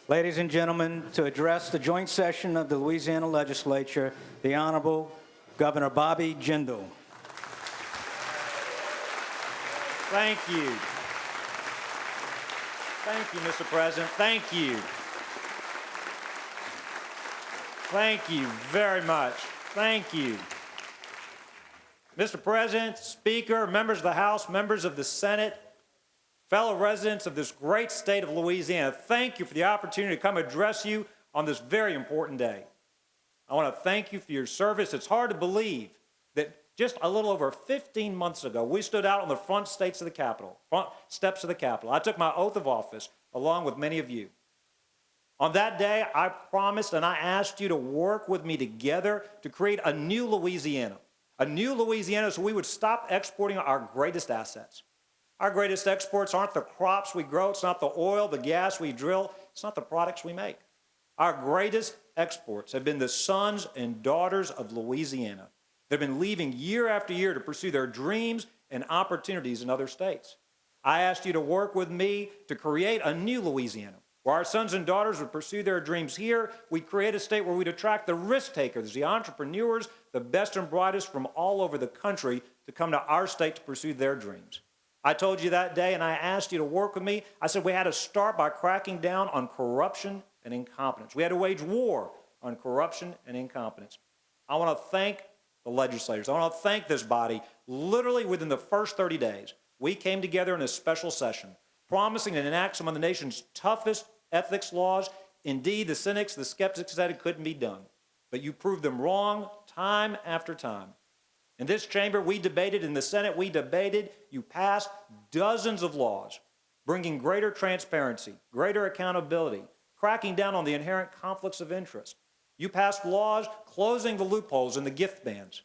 Ladies and gentlemen, to address the joint session of the Louisiana Legislature, the Honorable Governor Bobby Jindal. Thank you. Thank you, Mr. President. Thank you. Thank you very much. Thank you. Mr. President, Speaker, members of the House, members of the Senate, fellow residents of this great state of Louisiana, thank you for the opportunity to come address you on this very important day. I want to thank you for your service. It's hard to believe that just a little over 15 months ago, we stood out on the front steps of the Capitol. I took my oath of office along with many of you. On that day, I promised and I asked you to work with me together to create a new Louisiana so we would stop exporting our greatest assets. Our greatest exports aren't the crops we grow, it's not the oil, the gas we drill, it's not the products we make. Our greatest exports have been the sons and daughters of Louisiana. They've been leaving year after year to pursue their dreams and opportunities in other states. I asked you to work with me to create a new Louisiana, where our sons and daughters would pursue their dreams here. We'd create a state where we'd attract the risk takers, the entrepreneurs, the best and brightest from all over the country to come to our state to pursue their dreams. I told you that day and I asked you to work with me. I said we had to start by cracking down on corruption and incompetence. We had to wage war on corruption and incompetence. I want to thank the legislators. I want to thank this body. Literally within the first 30 days, we came together in a special session, promising to enact some of the nation's toughest ethics laws. Indeed, the cynics, the skeptics said it couldn't be done. But you proved them wrong time after time. In this chamber, we debated. In the Senate, we debated. You passed dozens of laws, bringing greater transparency, greater accountability, cracking down on the inherent conflicts of interest. You passed laws closing the loopholes in the gift bans.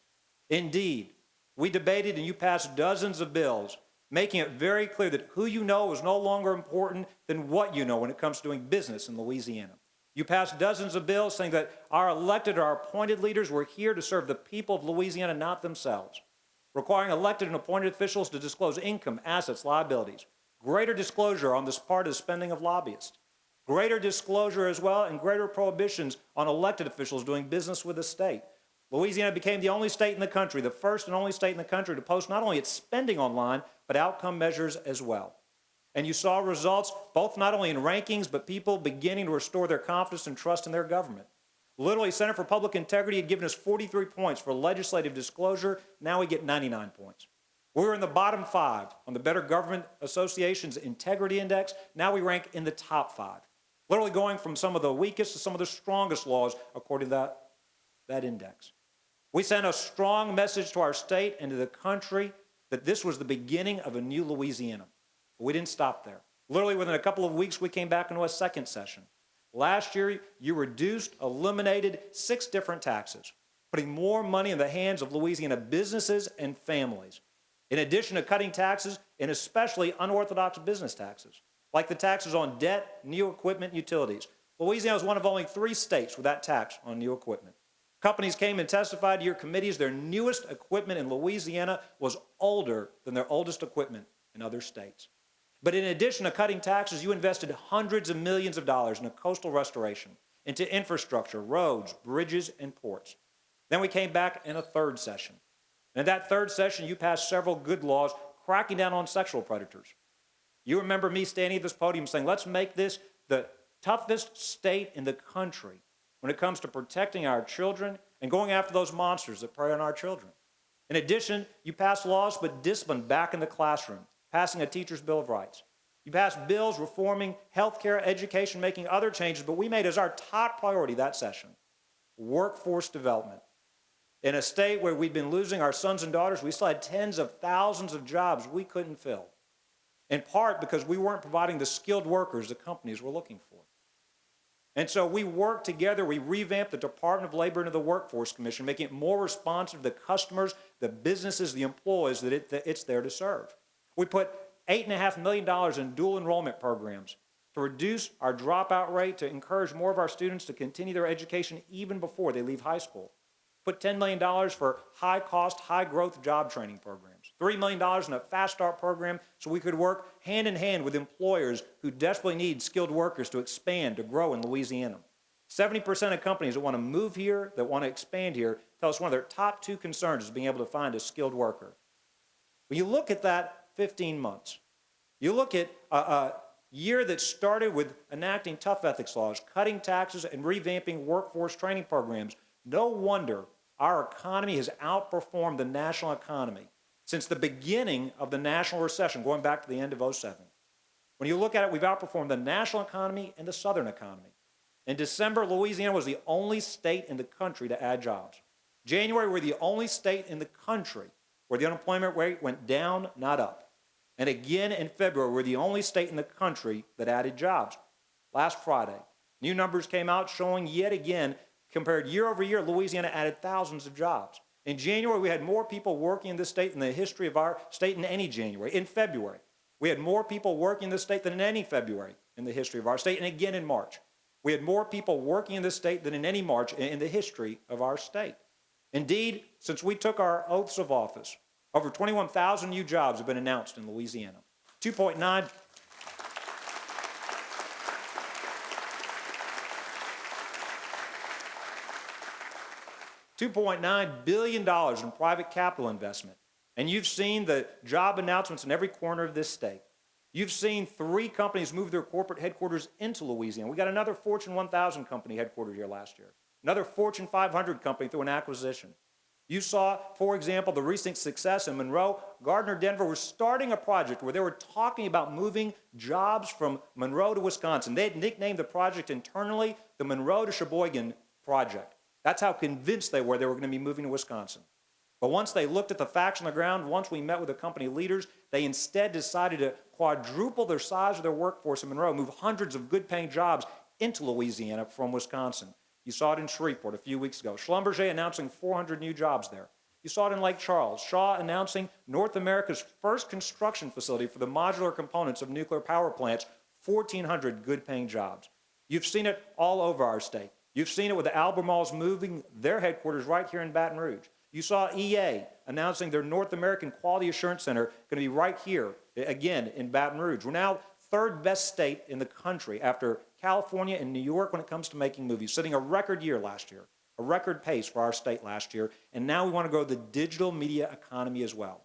Indeed, we debated and you passed dozens of bills, making it very clear that who you know is no longer important than what you know when it comes to doing business in Louisiana. You passed dozens of bills saying that our elected or our appointed leaders were here to serve the people of Louisiana, not themselves, requiring elected and appointed officials to disclose income, assets, liabilities, greater disclosure on this part of the spending of lobbyists, greater disclosure as well, and greater prohibitions on elected officials doing business with the state. Louisiana became the only state in the country, the first and only state in the country to post not only its spending online, but outcome measures as well. And you saw results both not only in rankings, but people beginning to restore their confidence and trust in their government. Literally, Center for Public Integrity had given us 43 points for legislative disclosure. Now we get 99 points. We were in the bottom 5 on the Better Government Association's Integrity Index. Now we rank in the top 5, literally going from some of the weakest to some of the strongest laws according to that index. We sent a strong message to our state and to the country that this was the beginning of a new Louisiana. But we didn't stop there. Literally within a couple of weeks, we came back into a second session. Last year, you eliminated 6 different taxes, putting more money in the hands of Louisiana businesses and families. In addition to cutting taxes, and especially unorthodox business taxes, like the taxes on debt, new equipment, utilities. Louisiana is one of only 3 states with that tax on new equipment. Companies came and testified to your committees their newest equipment in Louisiana was older than their oldest equipment in other states. But in addition to cutting taxes, you invested hundreds of millions of dollars in a coastal restoration, into infrastructure, roads, bridges, and ports. Then we came back in a third session. And in that third session, you passed several good laws cracking down on sexual predators. You remember me standing at this podium saying, let's make this the toughest state in the country when it comes to protecting our children and going after those monsters that prey on our children. In addition, you passed laws to put discipline back in the classroom, passing a teacher's Bill of Rights. You passed bills reforming healthcare, education, making other changes, but we made as our top priority that session workforce development. In a state where we've been losing our sons and daughters, we still had tens of thousands of jobs we couldn't fill, in part because we weren't providing the skilled workers the companies were looking for. And so we worked together, we revamped the Department of Labor into the Workforce Commission, making it more responsive to the customers, the businesses, the employees that it's there to serve. We put $8.5 million in dual enrollment programs to reduce our dropout rate, to encourage more of our students to continue their education even before they leave high school. Put $10 million for high-cost, high-growth job training programs. $3 million in a Fast Start program so we could work hand in hand with employers who desperately need skilled workers to expand, to grow in Louisiana. 70% of companies that want to move here, that want to expand here, tell us one of their top 2 concerns is being able to find a skilled worker. When you look at that 15 months, you look at a year that started with enacting tough ethics laws, cutting taxes, and revamping workforce training programs, no wonder our economy has outperformed the national economy since the beginning of the national recession, going back to the end of '07. When you look at it, we've outperformed the national economy and the southern economy. In December, Louisiana was the only state in the country to add jobs. January, we're the only state in the country where the unemployment rate went down, not up. And again in February, we're the only state in the country that added jobs. Last Friday, new numbers came out showing yet again, compared year over year, Louisiana added thousands of jobs. In January, we had more people working in this state in the history of our state in any January. In February, we had more people working in this state than in any February in the history of our state. And again in March, we had more people working in this state than in any March in the history of our state. Indeed, since we took our oaths of office, over 21,000 new jobs have been announced in Louisiana. $2.9 billion in private capital investment. And you've seen the job announcements in every corner of this state. You've seen 3 companies move their corporate headquarters into Louisiana. We got another Fortune 1000 company headquartered here last year. Another Fortune 500 company through an acquisition. You saw, for example, the recent success in Monroe. Gardner Denver was starting a project where they were talking about moving jobs from Monroe to Wisconsin. They had nicknamed the project internally the Monroe to Sheboygan Project. That's how convinced they were going to be moving to Wisconsin. But once they looked at the facts on the ground, once we met with the company leaders, they instead decided to quadruple their size of their workforce in Monroe, move hundreds of good-paying jobs into Louisiana from Wisconsin. You saw it in Shreveport a few weeks ago. Schlumberger announcing 400 new jobs there. You saw it in Lake Charles. Shaw announcing North America's first construction facility for the modular components of nuclear power plants, 1,400 good-paying jobs. You've seen it all over our state. You've seen it with the Albemarle's moving their headquarters right here in Baton Rouge. You saw EA announcing their North American Quality Assurance Center going to be right here, again, in Baton Rouge. We're now 3rd best state in the country after California and New York when it comes to making movies, setting a record year last year, a record pace for our state last year, and now we want to grow the digital media economy as well.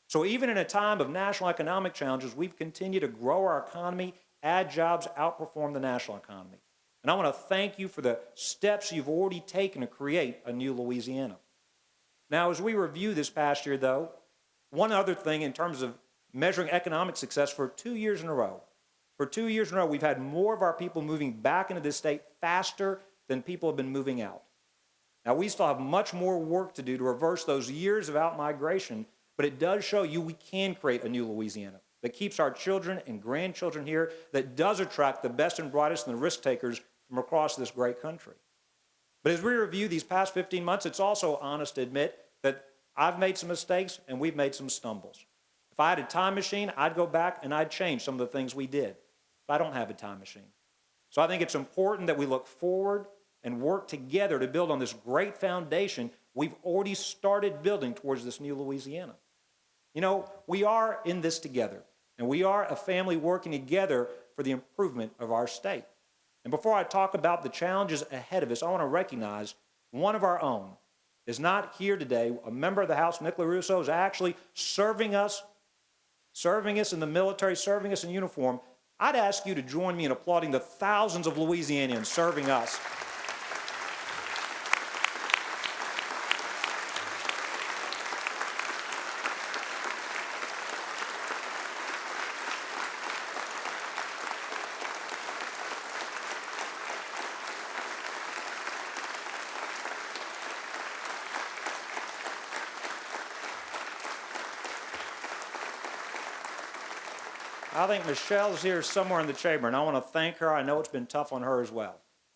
So even in a time of national economic challenges, we've continued to grow our economy, add jobs, outperform the national economy. And I want to thank you for the steps you've already taken to create a new Louisiana. Now, as we review this past year, though, one other thing in terms of measuring economic success, for 2 years in a row, we've had more of our people moving back into this state faster than people have been moving out. Now, we still have much more work to do to reverse those years of out-migration, but it does show you we can create a new Louisiana that keeps our children and grandchildren here, that does attract the best and brightest and the risk takers from across this great country. But as we review these past 15 months, it's also honest to admit that I've made some mistakes and we've made some stumbles. If I had a time machine, I'd go back and I'd change some of the things we did. But I don't have a time machine. So I think it's important that we look forward and work together to build on this great foundation we've already started building towards this new Louisiana. You know, we are in this together, and we are a family working together for the improvement of our state. And before I talk about the challenges ahead of us, I want to recognize one of our own is not here today. A member of the House, Nick LaRusso, is actually serving us in the military, serving us in uniform. I'd ask you to join me in applauding the thousands of Louisianians serving us. I think Michelle's here somewhere in the chamber, and I want to thank her. I know it's been tough on her as well.